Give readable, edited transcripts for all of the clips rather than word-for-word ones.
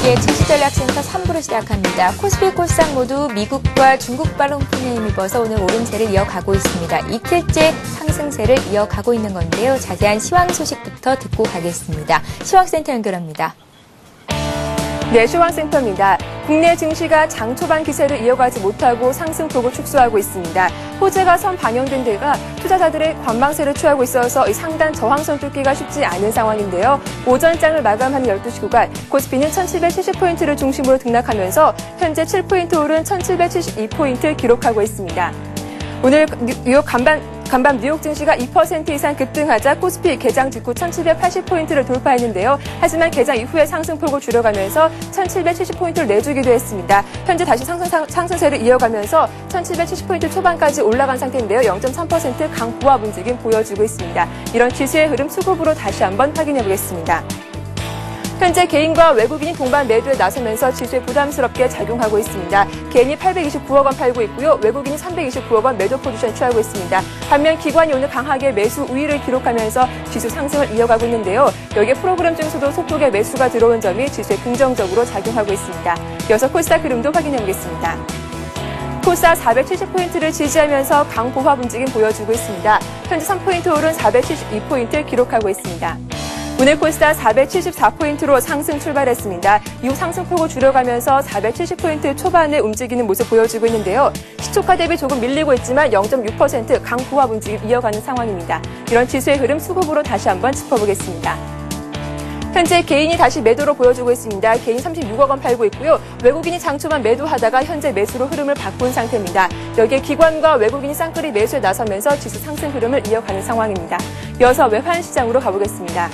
이제 증시전략센터 3부를 시작합니다. 코스피 코스닥 모두 미국과 중국 바람풍에 힘입어서 오늘 오름세를 이어가고 있습니다. 이틀째 상승세를 이어가고 있는 건데요. 자세한 시황 소식부터 듣고 가겠습니다. 시황센터 연결합니다. 네, 시황센터입니다. 국내 증시가 장 초반 기세를 이어가지 못하고 상승폭을 축소하고 있습니다. 호재가 선 반영된 데가 투자자들의 관망세를 취하고 있어서 상단 저항선 뚫기가 쉽지 않은 상황인데요. 오전장을 마감하는 12시 구간 코스피는 1770포인트를 중심으로 등락하면서 현재 7포인트 오른 1772포인트 기록하고 있습니다. 오늘 뉴욕 간밤 뉴욕 증시가 2% 이상 급등하자 코스피 개장 직후 1780포인트를 돌파했는데요. 하지만 개장 이후에 상승폭을 줄여가면서 1770포인트를 내주기도 했습니다. 현재 다시 상승세를 이어가면서 1770포인트 초반까지 올라간 상태인데요. 0.3% 강보합 움직임 보여주고 있습니다. 이런 기세의 흐름 수급으로 다시 한번 확인해 보겠습니다. 현재 개인과 외국인이 동반 매도에 나서면서 지수에 부담스럽게 작용하고 있습니다. 개인이 829억 원 팔고 있고요. 외국인이 329억 원 매도 포지션 취하고 있습니다. 반면 기관이 오늘 강하게 매수 우위를 기록하면서 지수 상승을 이어가고 있는데요. 여기에 프로그램 중에서도 소폭의 매수가 들어온 점이 지수에 긍정적으로 작용하고 있습니다. 이어서 코스닥 흐름도 확인해 보겠습니다. 코스닥 470포인트를 지지하면서 강보합 움직임 보여주고 있습니다. 현재 3포인트 오른 472포인트 기록하고 있습니다. 오늘 코스닥 474포인트로 상승 출발했습니다. 이후 상승폭을 줄여가면서 470포인트 초반에 움직이는 모습 보여주고 있는데요. 시초가 대비 조금 밀리고 있지만 0.6% 강보합 움직임 이어가는 상황입니다. 이런 지수의 흐름 수급으로 다시 한번 짚어보겠습니다. 현재 개인이 다시 매도로 보여주고 있습니다. 개인 36억 원 팔고 있고요. 외국인이 장초반 매도하다가 현재 매수로 흐름을 바꾼 상태입니다. 여기에 기관과 외국인이 쌍끌이 매수에 나서면서 지수 상승 흐름을 이어가는 상황입니다. 이어서 외환 시장으로 가보겠습니다.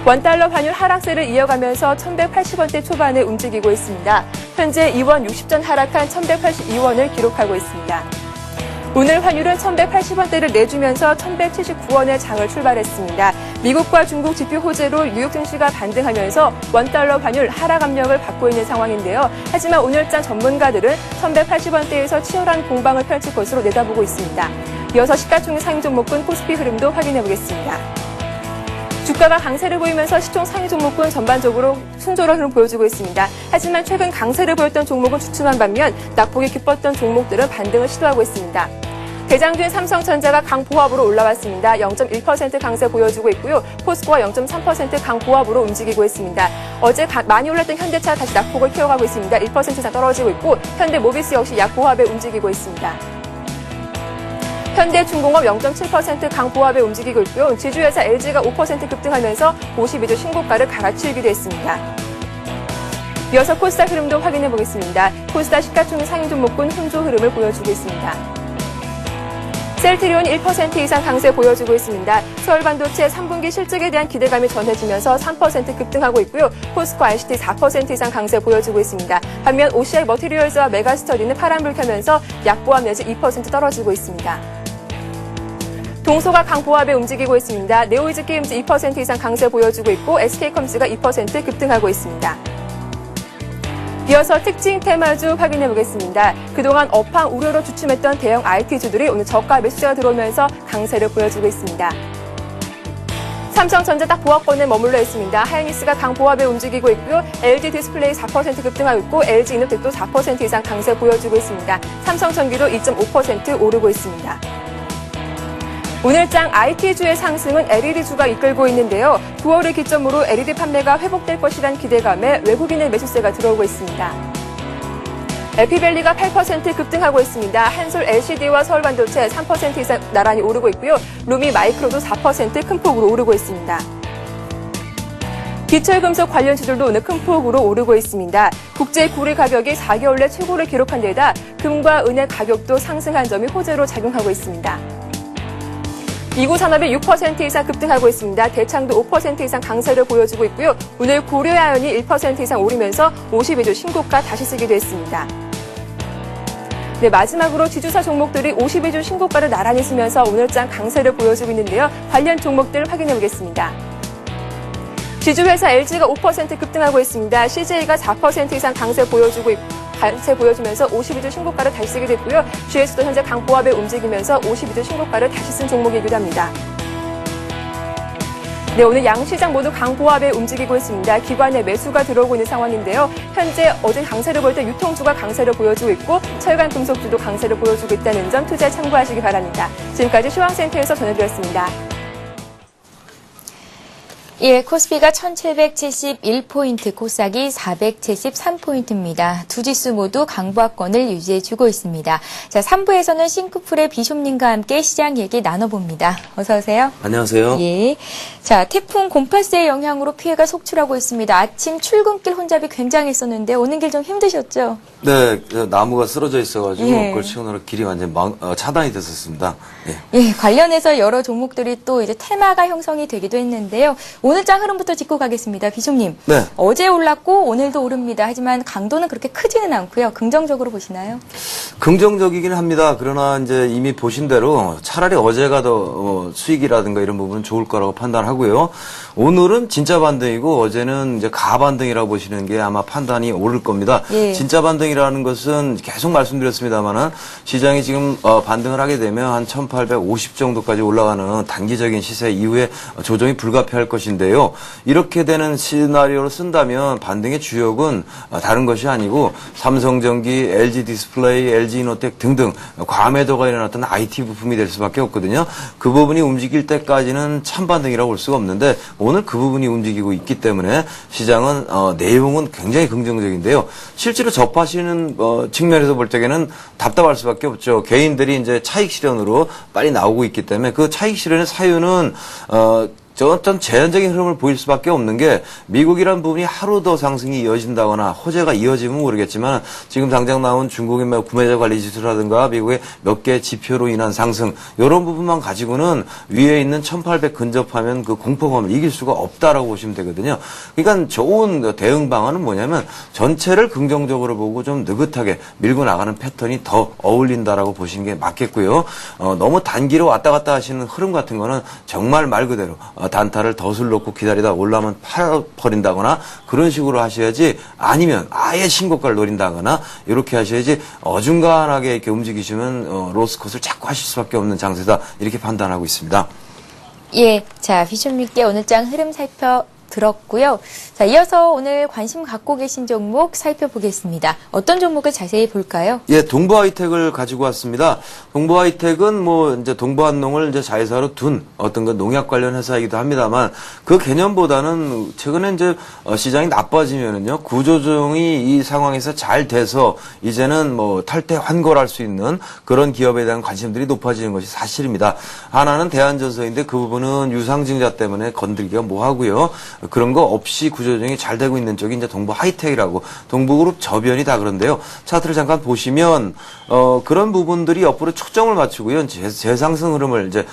원달러 환율 하락세를 이어가면서 1180원대 초반에 움직이고 있습니다. 현재 2원 60전 하락한 1182원을 기록하고 있습니다. 오늘 환율은 1180원대를 내주면서 1179원의 장을 출발했습니다. 미국과 중국 지표 호재로 뉴욕 증시가 반등하면서 원달러 환율 하락 압력을 받고 있는 상황인데요. 하지만 오늘장 전문가들은 1180원대에서 치열한 공방을 펼칠 것으로 내다보고 있습니다. 이어서 시가총액 상위 종목군 코스피 흐름도 확인해 보겠습니다. 주가가 강세를 보이면서 시총 상위 종목군 전반적으로 순조로운 흐름 보여주고 있습니다. 하지만 최근 강세를 보였던 종목은 주춤한 반면 낙폭이 깊었던 종목들은 반등을 시도하고 있습니다. 대장주인 삼성전자가 강보합으로 올라왔습니다. 0.1% 강세 보여주고 있고요. 포스코가 0.3% 강보합으로 움직이고 있습니다. 어제 많이 올랐던 현대차 다시 낙폭을 키워가고 있습니다. 1% 이상 떨어지고 있고 현대모비스 역시 약보합에 움직이고 있습니다. 현대중공업 0.7% 강보합에 움직이고 있고요. 지주회사 LG가 5% 급등하면서 52주 신고가를 갈아치우기도 했습니다. 이어서 코스닥 흐름도 확인해 보겠습니다. 코스닥 시가총액 상위 종목군 혼조 흐름을 보여주고 있습니다. 셀트리온이 1% 이상 강세 보여주고 있습니다. 서울반도체 3분기 실적에 대한 기대감이 전해지면서 3% 급등하고 있고요. 포스코 ICT 4% 이상 강세 보여주고 있습니다. 반면 OCI 머티리얼즈와 메가스터디는 파란불 켜면서 약보합 내지 2% 떨어지고 있습니다. 동소가 강보합에 움직이고 있습니다. 네오이즈 게임즈 2% 이상 강세 보여주고 있고 SK컴스가 2% 급등하고 있습니다. 이어서 특징 테마주 확인해 보겠습니다. 그동안 업황 우려로 주춤했던 대형 IT주들이 오늘 저가 매수세가 들어오면서 강세를 보여주고 있습니다. 삼성전자 딱 보합권에 머물러 있습니다. 하이닉스가 강보합에 움직이고 있고요. LG 디스플레이 4% 급등하고 있고 LG 이노텍도 4% 이상 강세 보여주고 있습니다. 삼성전기도 2.5% 오르고 있습니다. 오늘장 IT주의 상승은 LED주가 이끌고 있는데요. 9월을 기점으로 LED 판매가 회복될 것이란 기대감에 외국인의 매수세가 들어오고 있습니다. 에피밸리가 8% 급등하고 있습니다. 한솔 LCD와 서울반도체 3% 이상 나란히 오르고 있고요. 루미 마이크로도 4% 큰 폭으로 오르고 있습니다. 기철금속 관련주들도 오늘 큰 폭으로 오르고 있습니다. 국제 구리 가격이 4개월 내 최고를 기록한 데다 금과 은의 가격도 상승한 점이 호재로 작용하고 있습니다. 이구산업이 6% 이상 급등하고 있습니다. 대창도 5% 이상 강세를 보여주고 있고요. 오늘 고려아연이 1% 이상 오르면서 52주 신고가 다시 쓰기도 했습니다. 네, 마지막으로 지주사 종목들이 52주 신고가를 나란히 쓰면서 오늘장 강세를 보여주고 있는데요. 관련 종목들 확인해 보겠습니다. 지주회사 LG가 5% 급등하고 있습니다. CJ가 4% 이상 강세 보여주면서 52주 신고가를 다시 쓰게 됐고요. GS도 현재 강보합에 움직이면서 52주 신고가를 다시 쓴 종목이기도 합니다. 네, 오늘 양 시장 모두 강보합에 움직이고 있습니다. 기관의 매수가 들어오고 있는 상황인데요. 현재 어제 강세를 볼 때 유통주가 강세를 보여주고 있고 철강 금속주도 강세를 보여주고 있다는 점 투자에 참고하시기 바랍니다. 지금까지 시황센터에서 전해드렸습니다. 예, 코스피가 1771포인트, 코스닥이 473포인트입니다. 두 지수 모두 강보합권을 유지해주고 있습니다. 자, 3부에서는 싱크풀의 비숍님과 함께 시장 얘기 나눠봅니다. 어서 오세요. 안녕하세요. 예. 자, 태풍 곰파스의 영향으로 피해가 속출하고 있습니다. 아침 출근길 혼잡이 굉장했었는데 오는 길 좀 힘드셨죠? 네, 나무가 쓰러져 있어가지고 예. 그걸 치우느라 길이 완전 차단이 됐었습니다. 예. 예, 관련해서 여러 종목들이 또 이제 테마가 형성이 되기도 했는데요. 오늘 장 흐름부터 짚고 가겠습니다. 비숍님. 네. 어제 올랐고 오늘도 오릅니다. 하지만 강도는 그렇게 크지는 않고요. 긍정적으로 보시나요? 긍정적이긴 합니다. 그러나 이제 이미 보신 대로 차라리 어제가 더 수익이라든가 이런 부분은 좋을 거라고 판단하고요. 오늘은 진짜 반등이고 어제는 이제 가반등이라고 보시는 게 아마 판단이 옳을 겁니다. 예. 진짜 반등이라는 것은 계속 말씀드렸습니다만은 시장이 지금 반등을 하게 되면 한 1850 정도까지 올라가는 단기적인 시세 이후에 조정이 불가피할 것인데요. 이렇게 되는 시나리오를 쓴다면 반등의 주역은 다른 것이 아니고 삼성전기, LG 디스플레이, LG 이노텍 등등 과매도가 일어났던 IT 부품이 될 수밖에 없거든요. 그 부분이 움직일 때까지는 참반등이라고 볼 수가 없는데 오늘 그 부분이 움직이고 있기 때문에 시장은 내용은 굉장히 긍정적인데요. 실제로 접하시는 측면에서 볼 적에는 답답할 수밖에 없죠. 개인들이 이제 차익 실현으로 빨리 나오고 있기 때문에 그 차익 실현의 사유는 어떤 제한적인 흐름을 보일 수밖에 없는 게 미국이라는 부분이 하루 더 상승이 이어진다거나 호재가 이어지면 모르겠지만 지금 당장 나온 중국의 구매자 관리 지수라든가 미국의 몇 개 지표로 인한 상승 이런 부분만 가지고는 위에 있는 1800 근접하면 그 공포감을 이길 수가 없다라고 보시면 되거든요. 그러니까 좋은 대응 방안은 뭐냐면 전체를 긍정적으로 보고 좀 느긋하게 밀고 나가는 패턴이 더 어울린다라고 보시는 게 맞겠고요. 너무 단기로 왔다 갔다 하시는 흐름 같은 거는 정말 말 그대로 단타를 덫을 놓고 기다리다 올라오면 팔아버린다거나 그런 식으로 하셔야지 아니면 아예 신고가를 노린다거나 이렇게 하셔야지 어중간하게 이렇게 움직이시면 로스컷을 자꾸 하실 수밖에 없는 장세다 이렇게 판단하고 있습니다. 예, 자, 비숍님께 오늘 장 흐름 들었고요. 자, 이어서 오늘 관심 갖고 계신 종목 살펴보겠습니다. 어떤 종목을 자세히 볼까요? 예, 동부하이텍을 가지고 왔습니다. 동부하이텍은 이제 동부한농을 이제 자회사로 둔 어떤 그 농약 관련 회사이기도 합니다만 그 개념보다는 최근에 이제 시장이 나빠지면은요, 구조조정이 이 상황에서 잘 돼서 이제는 탈퇴 환골할 수 있는 그런 기업에 대한 관심들이 높아지는 것이 사실입니다. 하나는 대한전서인데 그 부분은 유상증자 때문에 건드리기가 뭐하고요. 그런 거 없이 구조조정이 잘 되고 있는 쪽이 이제 동부하이텍이라고 동부그룹 저변이 다 그런데요. 차트를 잠깐 보시면 그런 부분들이 옆으로 초점을 맞추고요. 재상승 흐름을 이제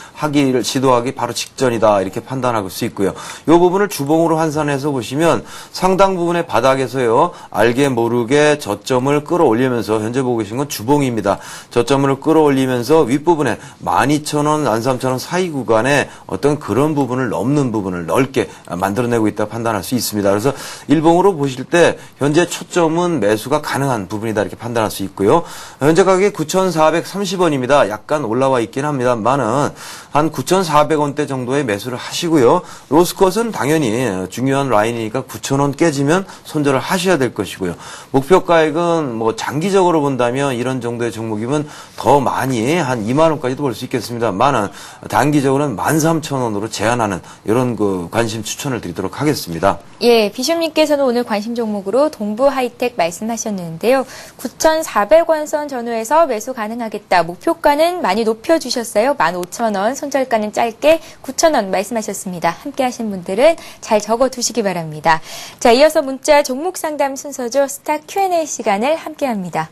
시도하기 바로 직전이다 이렇게 판단할 수 있고요. 이 부분을 주봉으로 환산해서 보시면 상당 부분의 바닥에서요. 알게 모르게 저점을 끌어올리면서 현재 보고 계신 건 주봉입니다. 저점을 끌어올리면서 윗부분에 12,000원, 13,000원 사이 구간에 어떤 그런 부분을 넘는 부분을 넓게 만들어내고 있다 판단할 수 있습니다. 그래서 일봉으로 보실 때 현재 초점은 매수가 가능한 부분이다 이렇게 판단할 수 있고요. 현재 가격이 9,430원입니다. 약간 올라와 있긴 합니다만은 한 9,400원대 정도의 매수를 하시고요. 로스컷은 당연히 중요한 라인이니까 9,000원 깨지면 손절을 하셔야 될 것이고요. 목표 가액은 장기적으로 본다면 이런 정도의 종목이면 더 많이 한 2만 원까지도 볼 수 있겠습니다만은 단기적으로는 13,000원으로 제한하는 이런 그 관심 추천을 드리도록 하겠습니다. 예, 비숍님께서는 오늘 관심 종목으로 동부하이텍 말씀하셨는데요. 9,400원 선 전후에서 매수 가능하겠다. 목표가는 많이 높여주셨어요. 15,000원, 손절가는 짧게 9,000원 말씀하셨습니다. 함께 하신 분들은 잘 적어두시기 바랍니다. 자, 이어서 문자 종목 상담 순서죠. 스타 Q&A 시간을 함께합니다.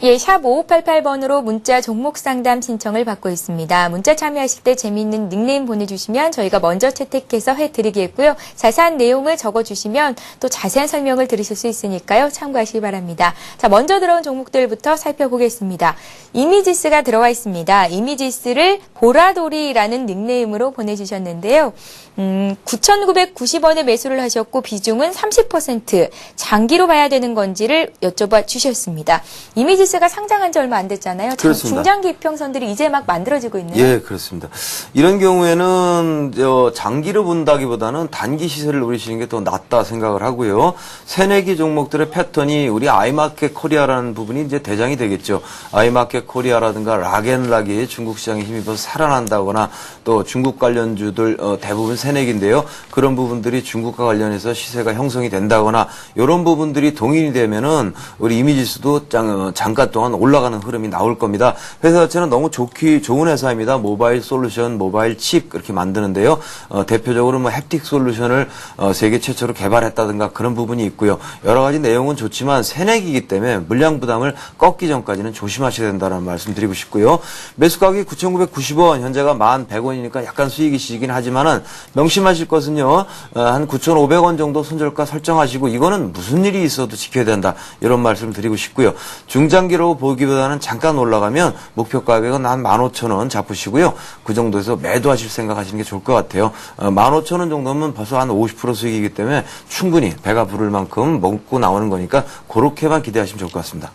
예, 샵 5588번으로 문자 종목 상담 신청을 받고 있습니다. 문자 참여하실 때 재미있는 닉네임 보내주시면 저희가 먼저 채택해서 해드리겠고요. 자세한 내용을 적어주시면 또 자세한 설명을 들으실 수 있으니까요. 참고하시기 바랍니다. 자, 먼저 들어온 종목들부터 살펴보겠습니다. 이미지스가 들어와 있습니다. 이미지스를 보라돌이라는 닉네임으로 보내주셨는데요. 9,990원에 매수를 하셨고 비중은 30%, 장기로 봐야 되는 건지를 여쭤봐 주셨습니다. 이미지스 모비스가 상장한 지 얼마 안 됐잖아요. 그렇습니다. 중장기 이평선들이 이제 막 만들어지고 있네요. 예, 그렇습니다. 이런 경우에는 장기로 본다기보다는 단기 시세를 노리시는 게 더 낫다 생각을 하고요. 새내기 종목들의 패턴이 우리 아이마켓 코리아라는 부분이 이제 대장이 되겠죠. 아이마켓 코리아라든가 락앤락이 중국 시장에 힘입어서 살아난다거나 또 중국 관련주들 대부분 새내기인데요. 그런 부분들이 중국과 관련해서 시세가 형성이 된다거나 이런 부분들이 동인이 되면은 우리 이미지수도 잠깐 동안 올라가는 흐름이 나올 겁니다. 회사 자체는 너무 좋은 회사입니다. 모바일 솔루션, 모바일 칩 그렇게 만드는데요. 대표적으로 뭐 햅틱 솔루션을 세계 최초로 개발했다든가 그런 부분이 있고요. 여러 가지 내용은 좋지만 새내기이기 때문에 물량 부담을 꺾기 전까지는 조심하셔야 된다는 말씀 드리고 싶고요. 매수 가격이 9,990원, 현재가 1,100원이니까 약간 수익이시긴 하지만은 명심하실 것은요. 한 9,500원 정도 손절가 설정하시고 이거는 무슨 일이 있어도 지켜야 된다. 이런 말씀 드리고 싶고요. 중장기로 보기보다는 잠깐 올라가면 목표 가격은 한 15,000원 잡으시고요. 그 정도에서 매도하실 생각하시는 게 좋을 것 같아요. 15,000원 정도면 벌써 한 50% 수익이기 때문에 충분히 배가 부를 만큼 먹고 나오는 거니까 그렇게만 기대하시면 좋을 것 같습니다.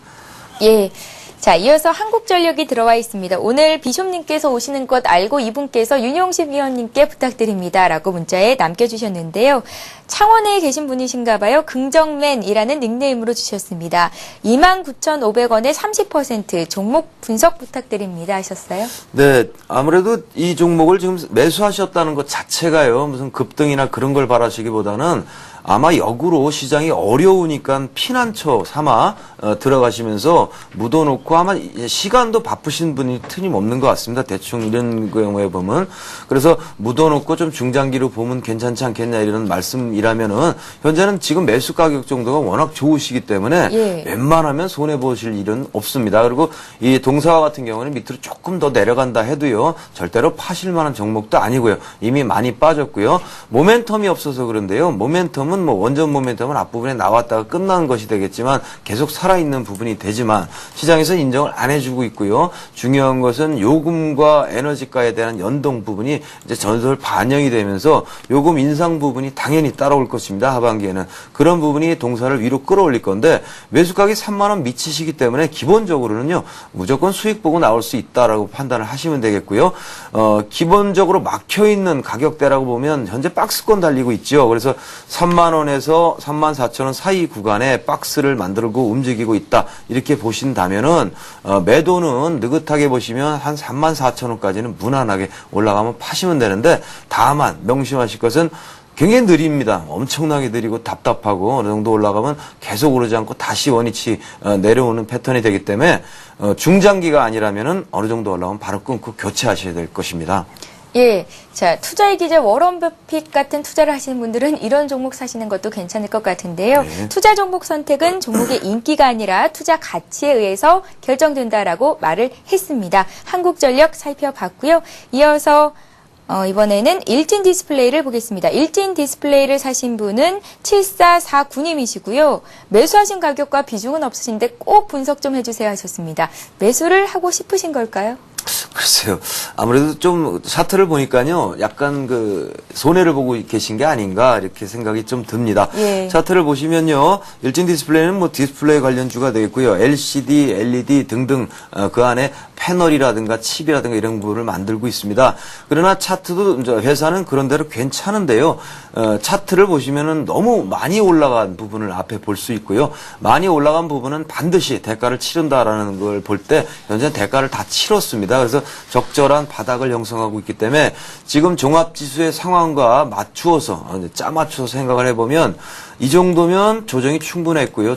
예. 자, 이어서 한국전력이 들어와 있습니다. 오늘 비숍님께서 오시는 것 알고 이분께서 윤용식 위원님께 부탁드립니다. 라고 문자에 남겨주셨는데요. 창원에 계신 분이신가 봐요. 긍정맨이라는 닉네임으로 주셨습니다. 29,500원에 30% 종목 분석 부탁드립니다. 하셨어요? 네, 아무래도 이 종목을 지금 매수하셨다는 것 자체가요. 무슨 급등이나 그런 걸 바라시기보다는 아마 역으로 시장이 어려우니까 피난처 삼아 들어가시면서 묻어놓고 아마 시간도 바쁘신 분이 틀림없는 것 같습니다. 대충 이런 경우에 보면. 그래서 묻어놓고 좀 중장기로 보면 괜찮지 않겠냐 이런 말씀이라면은 현재는 지금 매수 가격 정도가 워낙 좋으시기 때문에 예. 웬만하면 손해보실 일은 없습니다. 그리고 이 동사와 같은 경우는 밑으로 조금 더 내려간다 해도요. 절대로 파실 만한 종목도 아니고요. 이미 많이 빠졌고요. 모멘텀이 없어서 그런데요. 모멘텀은 뭐 원전 모멘텀은 앞부분에 나왔다가 끝난 것이 되겠지만 계속 살아있는 부분이 되지만 시장에서 인정을 안 해주고 있고요. 중요한 것은 요금과 에너지가에 대한 연동 부분이 이제 전설 반영이 되면서 요금 인상 부분이 당연히 따라올 것입니다. 하반기에는. 그런 부분이 동사를 위로 끌어올릴 건데 매수가격이 3만 원 미치시기 때문에 기본적으로는요. 무조건 수익 보고 나올 수 있다라고 판단을 하시면 되겠고요. 기본적으로 막혀있는 가격대라고 보면 현재 박스권 달리고 있죠. 그래서 3만 원에서 34,000원 사이 구간에 박스를 만들고 움직이고 있다. 이렇게 보신다면은 매도는 느긋하게 보시면 한 34,000원까지는 무난하게 올라가면 파시면 되는데 다만 명심하실 것은 굉장히 느립니다. 엄청나게 느리고 답답하고 어느 정도 올라가면 계속 오르지 않고 다시 원위치 내려오는 패턴이 되기 때문에 중장기가 아니라면은 어느 정도 올라오면 바로 끊고 교체하셔야 될 것입니다. 예. 자, 투자의 기자 워런 버핏 같은 투자를 하시는 분들은 이런 종목 사시는 것도 괜찮을 것 같은데요. 네. 투자 종목 선택은 종목의 인기가 아니라 투자 가치에 의해서 결정된다라고 말을 했습니다. 한국전력 살펴봤고요. 이어서 이번에는 일진 디스플레이를 보겠습니다. 일진 디스플레이를 사신 분은 7449님이시고요. 매수하신 가격과 비중은 없으신데 꼭 분석 좀 해주세요 하셨습니다. 매수를 하고 싶으신 걸까요? 글쎄요. 아무래도 좀 차트를 보니까요. 약간 손해를 보고 계신 게 아닌가 이렇게 생각이 좀 듭니다. 예. 차트를 보시면요. 일진 디스플레이는 뭐 디스플레이 관련주가 되겠고요. LCD, LED 등등 그 안에 패널이라든가 칩이라든가 이런 부분을 만들고 있습니다. 그러나 차트도 회사는 그런 대로 괜찮은데요. 차트를 보시면은 너무 많이 올라간 부분을 앞에 볼 수 있고요. 많이 올라간 부분은 반드시 대가를 치른다라는 걸 볼 때 현재 대가를 다 치렀습니다. 그래서 적절한 바닥을 형성하고 있기 때문에 지금 종합지수의 상황과 맞추어서 짜맞춰서 생각을 해보면 이 정도면 조정이 충분했고요.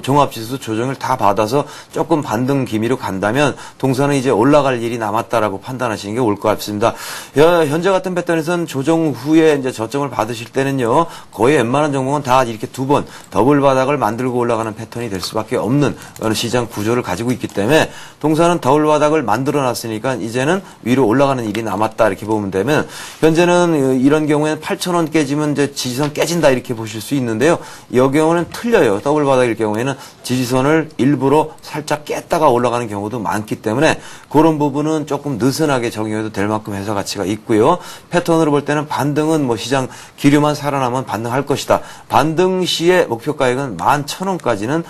종합지수 조정을 다 받아서 조금 반등 기미로 간다면 동사는 이제 올라갈 일이 남았다라고 판단하시는 게 올 것 같습니다. 현재 같은 패턴에서는 조정 후에 이제 저점을 받으실 때는요. 거의 웬만한 종목은 다 이렇게 두 번 더블 바닥을 만들고 올라가는 패턴이 될 수밖에 없는 시장 구조를 가지고 있기 때문에 동사는 더블 바닥을 만들어 놨으니까 이제는 위로 올라가는 일이 남았다 이렇게 보면 되면 현재는 이런 경우에는 8,000원 깨지면 이제 지지선 깨진다 이렇게 이렇게 보실 수 있는데요. 이 경우는 틀려요. 더블 바닥일 경우에는 지지선을 일부러 살짝 깼다가 올라가는 경우도 많기 때문에 그런 부분은 조금 느슨하게 적용해도 될 만큼 회사 가치가 있고요. 패턴으로 볼 때는 반등은 뭐 시장 기류만 살아나면 반등할 것이다. 반등 시의 목표 가액은 11,000원까지는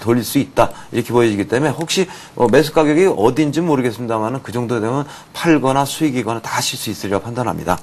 돌릴 수 있다. 이렇게 보여지기 때문에 혹시 매수 가격이 어딘지 모르겠습니다만 그 정도 되면 팔거나 수익이거나 다 하실 수 있으리라 판단합니다.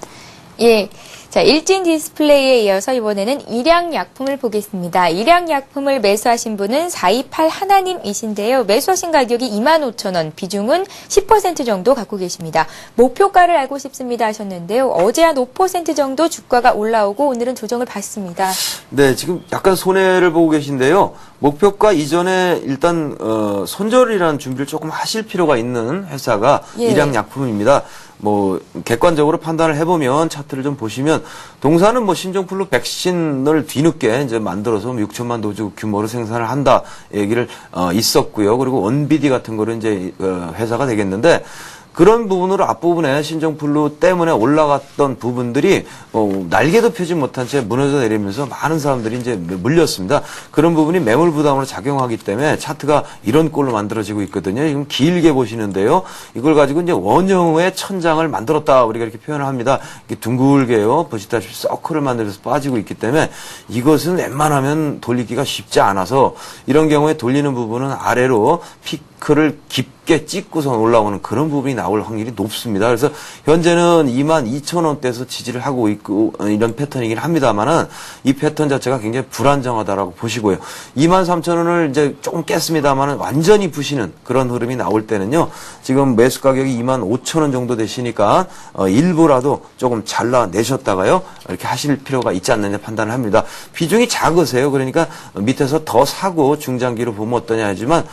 예. 자, 일진 디스플레이에 이어서 이번에는 일양약품을 보겠습니다. 일양약품을 매수하신 분은 428 하나님이신데요. 매수하신 가격이 25,000원, 비중은 10% 정도 갖고 계십니다. 목표가를 알고 싶습니다 하셨는데요. 어제 한 5% 정도 주가가 올라오고 오늘은 조정을 받습니다. 네, 지금 약간 손해를 보고 계신데요. 목표가 이전에 일단 손절이라는 준비를 조금 하실 필요가 있는 회사가 예. 일양약품입니다. 뭐 객관적으로 판단을 해보면 차트를 좀 보시면 동사는 뭐 신종플루 백신을 뒤늦게 이제 만들어서 6천만 도주 규모로 생산을 한다 얘기를 있었고요. 그리고 원비디 같은 거를 이제 회사가 되겠는데. 그런 부분으로 앞부분에 신종플루 때문에 올라갔던 부분들이 날개도 펴지 못한 채 무너져 내리면서 많은 사람들이 이제 물렸습니다. 그런 부분이 매물 부담으로 작용하기 때문에 차트가 이런 꼴로 만들어지고 있거든요. 지금 길게 보시는데요. 이걸 가지고 이제 원형의 천장을 만들었다 우리가 이렇게 표현을 합니다. 이렇게 둥글게요. 보시다시피 서클을 만들어서 빠지고 있기 때문에 이것은 웬만하면 돌리기가 쉽지 않아서 이런 경우에 돌리는 부분은 아래로 피크를 깊게 찍고서 올라오는 그런 부분이 나올 확률이 높습니다. 그래서 현재는 22,000원대에서 지지를 하고 있고 이런 패턴이긴 합니다만은 이 패턴 자체가 굉장히 불안정하다라고 보시고요. 23,000원을 이제 조금 깼습니다만은 완전히 부시는 그런 흐름이 나올 때는요. 지금 매수 가격이 25,000원 정도 되시니까 일부라도 조금 잘라내셨다가요. 이렇게 하실 필요가 있지 않느냐 판단을 합니다. 비중이 작으세요. 그러니까 밑에서 더 사고 중장기로 보면 어떠냐 하지만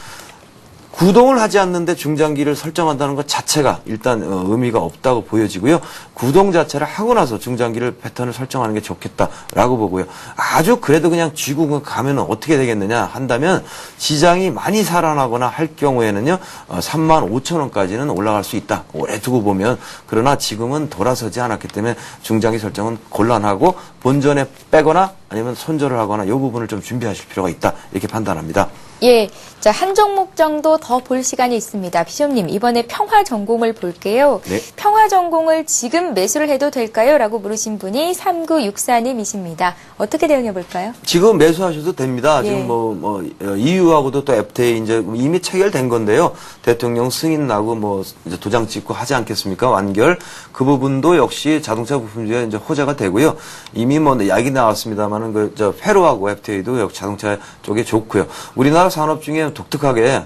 구동을 하지 않는데 중장기를 설정한다는 것 자체가 일단 의미가 없다고 보여지고요. 구동 자체를 하고 나서 중장기를 패턴을 설정하는 게 좋겠다라고 보고요. 아주 그래도 그냥 쥐고 가면 어떻게 되겠느냐 한다면 시장이 많이 살아나거나 할 경우에는요. 35,000원까지는 올라갈 수 있다. 오래 두고 보면. 그러나 지금은 돌아서지 않았기 때문에 중장기 설정은 곤란하고 본전에 빼거나 아니면 손절을 하거나 이 부분을 좀 준비하실 필요가 있다. 이렇게 판단합니다. 예. 자, 한 종목 정도 더 볼 시간이 있습니다. 비숍님, 이번에 평화전공을 볼게요. 네. 평화전공을 지금 매수를 해도 될까요? 라고 물으신 분이 3964님이십니다. 어떻게 대응해 볼까요? 지금 매수하셔도 됩니다. 예. 지금 EU하고도 또 FTA 이제 이미 체결된 건데요. 대통령 승인 나고 이제 도장 찍고 하지 않겠습니까? 완결. 그 부분도 역시 자동차 부품주에 이제 호재가 되고요. 이미 약이 나왔습니다만은 페루하고 FTA도 역시 자동차 쪽에 좋고요. 우리나라 산업 중에 독특하게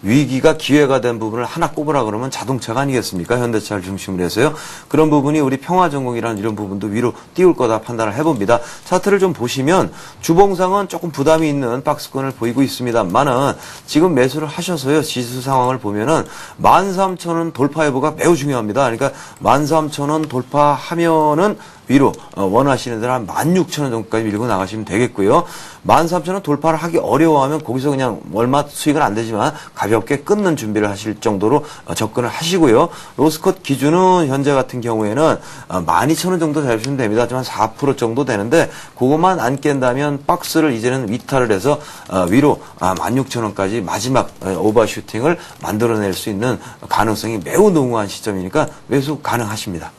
위기가 기회가 된 부분을 하나 꼽으라 그러면 자동차가 아니겠습니까? 현대차를 중심으로 해서요. 그런 부분이 우리 평화전공이라는 이런 부분도 위로 띄울 거다 판단을 해봅니다. 차트를 좀 보시면 주봉상은 조금 부담이 있는 박스권을 보이고 있습니다만은 지금 매수를 하셔서요. 지수 상황을 보면은 13,000원 돌파 여부가 매우 중요합니다. 그러니까 13,000원 돌파하면은 위로 원하시는 대로 한 16,000원 정도까지 밀고 나가시면 되겠고요. 13,000원 돌파를 하기 어려워하면 거기서 그냥 얼마 수익은 안 되지만 가볍게 끊는 준비를 하실 정도로 접근을 하시고요. 로스컷 기준은 현재 같은 경우에는 12,000원 정도 잡으시면 됩니다. 하지만 4% 정도 되는데 그것만 안 깬다면 박스를 이제는 위탈을 해서 위로 16,000원까지 마지막 오버슈팅을 만들어낼 수 있는 가능성이 매우 농후한 시점이니까 매수 가능하십니다.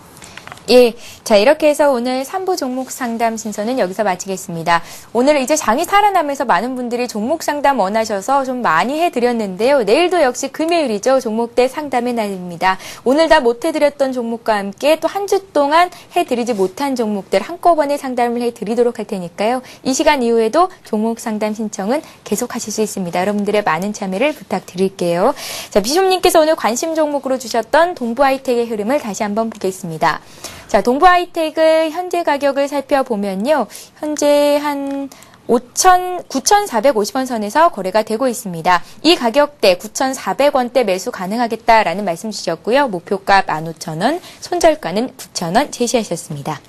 예. 자, 이렇게 해서 오늘 3부 종목 상담 순서는 여기서 마치겠습니다. 오늘 이제 장이 살아나면서 많은 분들이 종목 상담 원하셔서 좀 많이 해드렸는데요. 내일도 역시 금요일이죠. 종목대 상담의 날입니다. 오늘 다 못 해드렸던 종목과 함께 또 한 주 동안 해드리지 못한 종목들 한꺼번에 상담을 해드리도록 할 테니까요. 이 시간 이후에도 종목 상담 신청은 계속 하실 수 있습니다. 여러분들의 많은 참여를 부탁드릴게요. 자, 비숍님께서 오늘 관심 종목으로 주셨던 동부하이텍의 흐름을 다시 한번 보겠습니다. 자, 동부하이텍의 현재 가격을 살펴보면요. 현재 한 9,450원 선에서 거래가 되고 있습니다. 이 가격대 9,400원대 매수 가능하겠다라는 말씀 주셨고요. 목표가 15,000원, 손절가는 9,000원 제시하셨습니다.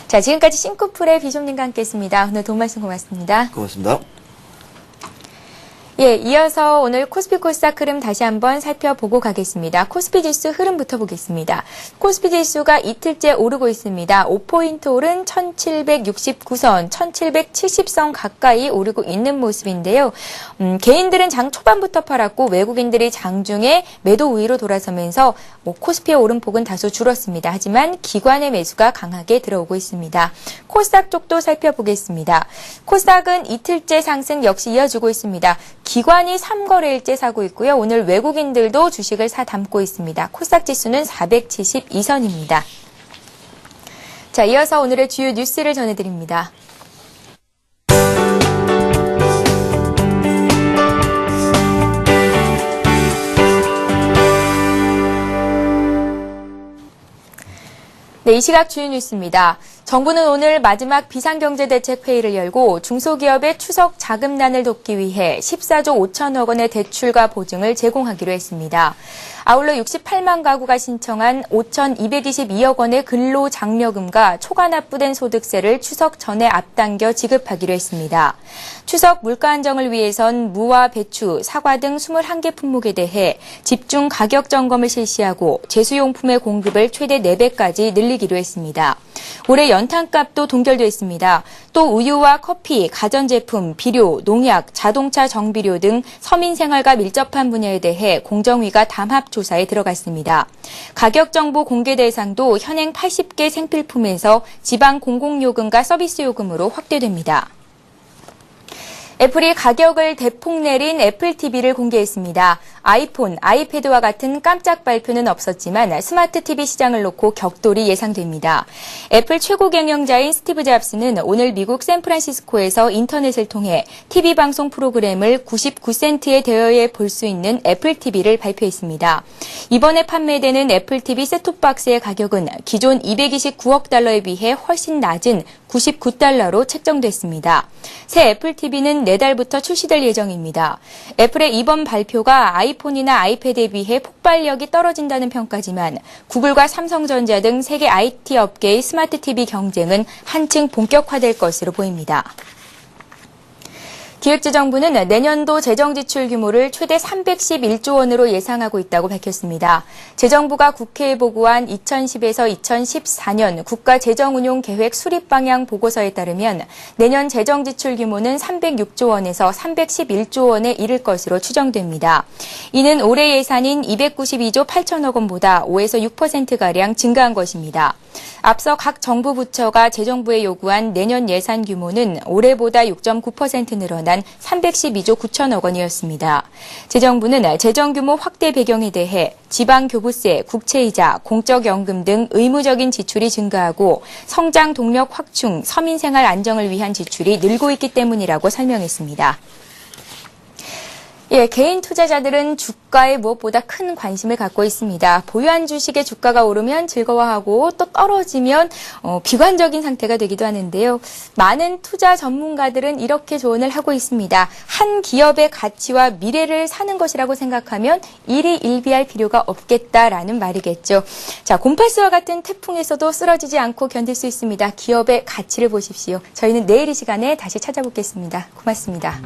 자, 지금까지 싱크풀의 비숍님과 함께했습니다. 오늘 도움 말씀 고맙습니다. 고맙습니다. 예, 이어서 오늘 코스피 코스닥 흐름 다시 한번 살펴보고 가겠습니다. 코스피 지수 흐름부터 보겠습니다. 코스피 지수가 이틀째 오르고 있습니다. 5포인트 오른 1769선, 1770선 가까이 오르고 있는 모습인데요. 개인들은 장 초반부터 팔았고 외국인들이 장중에 매도 우위로 돌아서면서 코스피의 오름폭은 다소 줄었습니다. 하지만 기관의 매수가 강하게 들어오고 있습니다. 코스닥 쪽도 살펴보겠습니다. 코스닥은 이틀째 상승 역시 이어지고 있습니다. 기관이 3거래일째 사고 있고요. 오늘 외국인들도 주식을 사 담고 있습니다. 코스닥 지수는 472선입니다. 자, 이어서 오늘의 주요 뉴스를 전해드립니다. 네, 이 시각 주요 뉴스입니다. 정부는 오늘 마지막 비상경제대책회의를 열고 중소기업의 추석 자금난을 돕기 위해 14조 5천억 원의 대출과 보증을 제공하기로 했습니다. 아울러 68만 가구가 신청한 5,222억 원의 근로장려금과 초과 납부된 소득세를 추석 전에 앞당겨 지급하기로 했습니다. 추석 물가 안정을 위해선 무와 배추, 사과 등 21개 품목에 대해 집중 가격 점검을 실시하고 제수용품의 공급을 최대 4배까지 늘리기로 했습니다. 올해 연탄값도 동결됐습니다. 또 우유와 커피, 가전제품, 비료, 농약, 자동차 정비료 등 서민 생활과 밀접한 분야에 대해 공정위가 담합 조사에 들어갔습니다. 가격 정보 공개 대상도 현행 80개 생필품에서 지방 공공요금과 서비스 요금으로 확대됩니다. 애플이 가격을 대폭 내린 애플 TV를 공개했습니다. 아이폰, 아이패드와 같은 깜짝 발표는 없었지만 스마트 TV 시장을 놓고 격돌이 예상됩니다. 애플 최고 경영자인 스티브 잡스는 오늘 미국 샌프란시스코에서 인터넷을 통해 TV 방송 프로그램을 99센트에 대여해 볼 수 있는 애플 TV를 발표했습니다. 이번에 판매되는 애플 TV 셋톱박스의 가격은 기존 229억 달러에 비해 훨씬 낮은 99달러로 책정됐습니다. 새 애플 TV는 내달부터 출시될 예정입니다. 애플의 이번 발표가 아이폰이나 아이패드에 비해 폭발력이 떨어진다는 평가지만 구글과 삼성전자 등 세계 IT 업계의 스마트 TV 경쟁은 한층 본격화될 것으로 보입니다. 기획재정부는 내년도 재정지출 규모를 최대 311조 원으로 예상하고 있다고 밝혔습니다. 재정부가 국회에 보고한 2010에서 2014년 국가재정운용계획 수립방향 보고서에 따르면 내년 재정지출 규모는 306조 원에서 311조 원에 이를 것으로 추정됩니다. 이는 올해 예산인 292조 8천억 원보다 5에서 6%가량 증가한 것입니다. 앞서 각 정부 부처가 재정부에 요구한 내년 예산 규모는 올해보다 6.9% 늘어난 312조 9천억 원이었습니다. 재정부는 재정규모 확대 배경에 대해 지방교부세, 국채이자, 공적연금 등 의무적인 지출이 증가하고 성장 동력 확충, 서민생활 안정을 위한 지출이 늘고 있기 때문이라고 설명했습니다. 예, 개인 투자자들은 주가에 무엇보다 큰 관심을 갖고 있습니다. 보유한 주식의 주가가 오르면 즐거워하고 또 떨어지면 비관적인 상태가 되기도 하는데요. 많은 투자 전문가들은 이렇게 조언을 하고 있습니다. 한 기업의 가치와 미래를 사는 것이라고 생각하면 일희일비할 필요가 없겠다라는 말이겠죠. 자, 곰파스와 같은 태풍에서도 쓰러지지 않고 견딜 수 있습니다. 기업의 가치를 보십시오. 저희는 내일 이 시간에 다시 찾아뵙겠습니다. 고맙습니다.